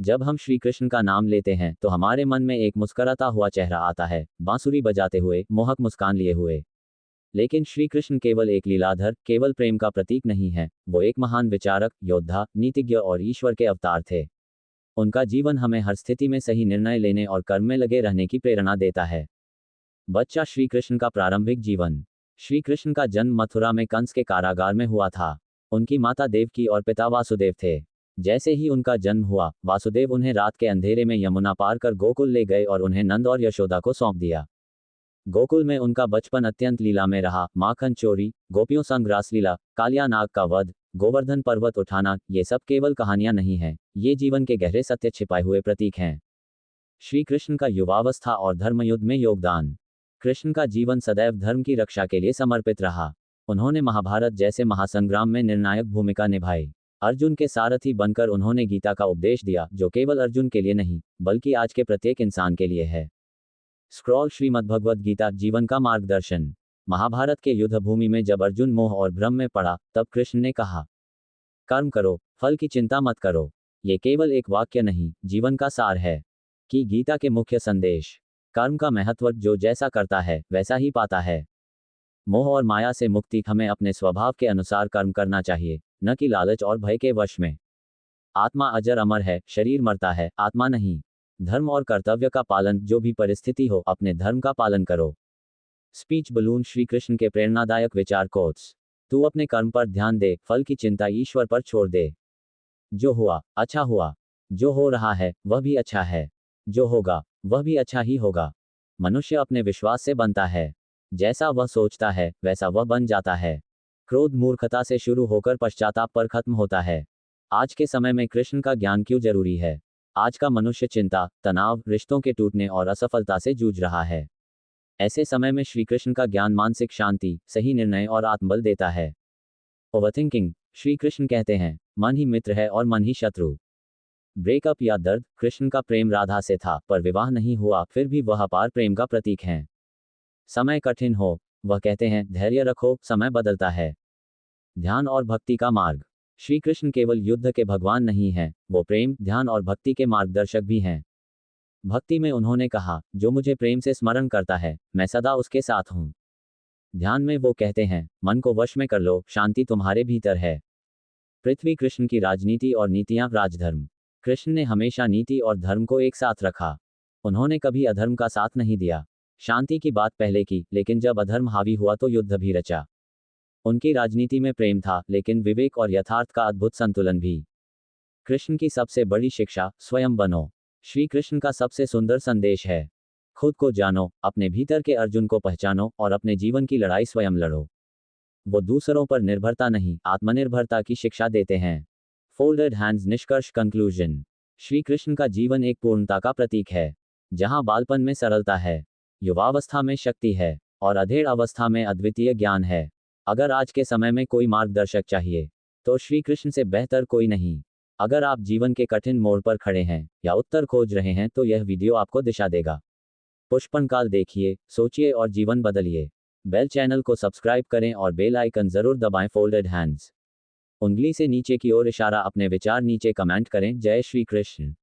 जब हम श्री कृष्ण का नाम लेते हैं तो हमारे मन में एक मुस्कुराता हुआ चेहरा आता है, बांसुरी बजाते हुए, मोहक मुस्कान लिए हुए। लेकिन श्री कृष्ण केवल एक लीलाधर, केवल प्रेम का प्रतीक नहीं है, वो एक महान विचारक, योद्धा, नीतिज्ञ और ईश्वर के अवतार थे। उनका जीवन हमें हर स्थिति में सही निर्णय लेने और कर्म में लगे रहने की प्रेरणा देता है। बच्चा श्री कृष्ण का प्रारंभिक जीवन। श्री कृष्ण का जन्म मथुरा में कंस के कारागार में हुआ था। उनकी माता देवकी और पिता वासुदेव थे। जैसे ही उनका जन्म हुआ, वासुदेव उन्हें रात के अंधेरे में यमुना पार कर गोकुल ले गए और उन्हें नंद और यशोदा को सौंप दिया। गोकुल में उनका बचपन अत्यंत लीला में रहा। माखन चोरी, गोपियों संग रासलीला, कालिया नाग का वध, गोवर्धन पर्वत उठाना, ये सब केवल कहानियां नहीं हैं, ये जीवन के गहरे सत्य छिपाए हुए प्रतीक हैं। श्री कृष्ण का युवावस्था और धर्मयुद्ध में योगदान। कृष्ण का जीवन सदैव धर्म की रक्षा के लिए समर्पित रहा। उन्होंने महाभारत जैसे महासंग्राम में निर्णायक भूमिका निभाई। अर्जुन के सारथी बनकर उन्होंने गीता का उपदेश दिया, जो केवल अर्जुन के लिए नहीं, बल्कि आज के प्रत्येक इंसान के लिए है। स्क्रॉल श्रीमद्भगवद गीता, जीवन का मार्गदर्शन। महाभारत के युद्ध भूमि में जब अर्जुन मोह और भ्रम में पड़ा, तब कृष्ण ने कहा, कर्म करो, फल की चिंता मत करो। ये केवल एक वाक्य नहीं, जीवन का सार है। कि गीता के मुख्य संदेश। कर्म का महत्व, जो जैसा करता है वैसा ही पाता है। मोह और माया से मुक्ति, हमें अपने स्वभाव के अनुसार कर्म करना चाहिए, न कि लालच और भय के वश में। आत्मा अजर अमर है, शरीर मरता है, आत्मा नहीं। धर्म और कर्तव्य का पालन, जो भी परिस्थिति हो, अपने धर्म का पालन करो। स्पीच बलून, श्री कृष्ण के प्रेरणादायक विचार कोट्स। तू अपने कर्म पर ध्यान दे, फल की चिंता ईश्वर पर छोड़ दे। जो हुआ, अच्छा हुआ। जो हो रहा है, वह भी अच्छा है। जो होगा, वह भी अच्छा ही होगा। मनुष्य अपने विश्वास से बनता है। जैसा वह सोचता है, वैसा वह बन जाता है। क्रोध मूर्खता से शुरू होकर पश्चाताप पर खत्म होता है। आज के समय में कृष्ण का ज्ञान क्यों जरूरी है? आज का मनुष्य चिंता, तनाव, रिश्तों के टूटने और असफलता से जूझ रहा है। ऐसे समय में श्री कृष्ण का ज्ञान मानसिक शांति, सही निर्णय और आत्मबल देता है। ओवरथिंकिंग। श्री कृष्ण कहते हैं, मन ही मित्र है और मन ही शत्रु। ब्रेकअप या दर्द, कृष्ण का प्रेम राधा से था, पर विवाह नहीं हुआ, फिर भी वह अपार प्रेम का प्रतीक हैं। समय कठिन हो, वह कहते हैं, धैर्य रखो, समय बदलता है। ध्यान और भक्ति का मार्ग। श्री कृष्ण केवल युद्ध के भगवान नहीं हैं, वो प्रेम, ध्यान और भक्ति के मार्गदर्शक भी हैं। भक्ति में उन्होंने कहा, जो मुझे प्रेम से स्मरण करता है, मैं सदा उसके साथ हूँ। ध्यान में वो कहते हैं, मन को वश में कर लो, शांति तुम्हारे भीतर है। पृथ्वी, कृष्ण की राजनीति और नीतियां, राजधर्म। कृष्ण ने हमेशा नीति और धर्म को एक साथ रखा। उन्होंने कभी अधर्म का साथ नहीं दिया। शांति की बात पहले की, लेकिन जब अधर्म हावी हुआ तो युद्ध भी रचा। उनकी राजनीति में प्रेम था, लेकिन विवेक और यथार्थ का अद्भुत संतुलन भी। कृष्ण की सबसे बड़ी शिक्षा, स्वयं बनो। श्री कृष्ण का सबसे सुंदर संदेश है, खुद को जानो, अपने भीतर के अर्जुन को पहचानो और अपने जीवन की लड़ाई स्वयं लड़ो। वो दूसरों पर निर्भरता नहीं, आत्मनिर्भरता की शिक्षा देते हैं। फोल्डेड हैंड्स, निष्कर्ष, कंक्लूजन। श्री कृष्ण का जीवन एक पूर्णता का प्रतीक है, जहां बालपन में सरलता है, युवावस्था में शक्ति है, और अधेड़ अवस्था में अद्वितीय ज्ञान है। अगर आज के समय में कोई मार्गदर्शक चाहिए, तो श्री कृष्ण से बेहतर कोई नहीं। अगर आप जीवन के कठिन मोड़ पर खड़े हैं या उत्तर खोज रहे हैं, तो यह वीडियो आपको दिशा देगा। पुष्पनकाल देखिए, सोचिए और जीवन बदलिए। बेल चैनल को सब्सक्राइब करें और बेल आइकन जरूर दबाएं। फोल्डेड हैंड्स, उंगली से नीचे की ओर इशारा, अपने विचार नीचे कमेंट करें। जय श्री कृष्ण।